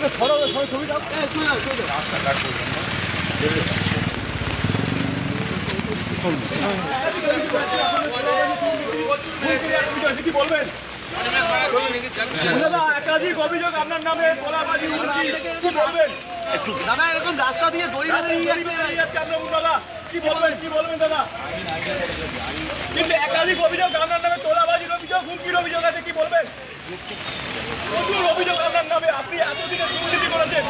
একটা সরো ছবি দাও। কি বলবেন দাদা? একাধিক অভিযোগ আপনার নামে তোলাবাজি কি বলবেন? একটু দাদা এরকম রাস্তা দিয়ে দড়ি বেঁধে যাচ্ছে আপনার দাদা, কি বলবেন দাদা? কিন্তু একাধিক অভিযোগ আপনার নামে তোলাবাজির অভিযোগ, হুমকির অভিযোগ আছে, কি বলবেন? প্রচুর অভিযোগ আপনার নামে, আপনি এতদিনে দুর্নীতি করেছেন।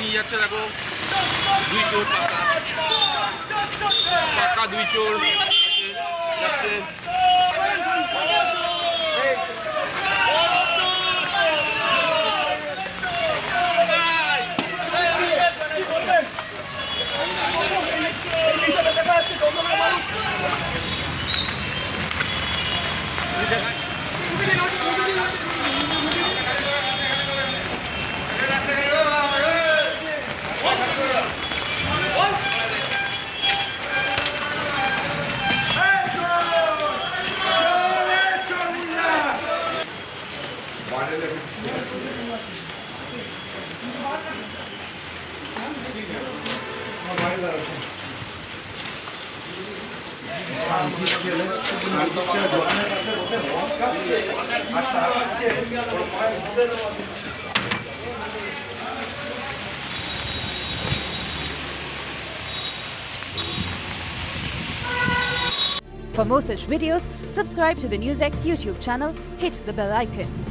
নিয়ে যাচ্ছে দেখো, দুই চোর টাকা দুই চোর যাচ্ছে। For more such videos, subscribe to the NewsX YouTube channel, hit the bell icon.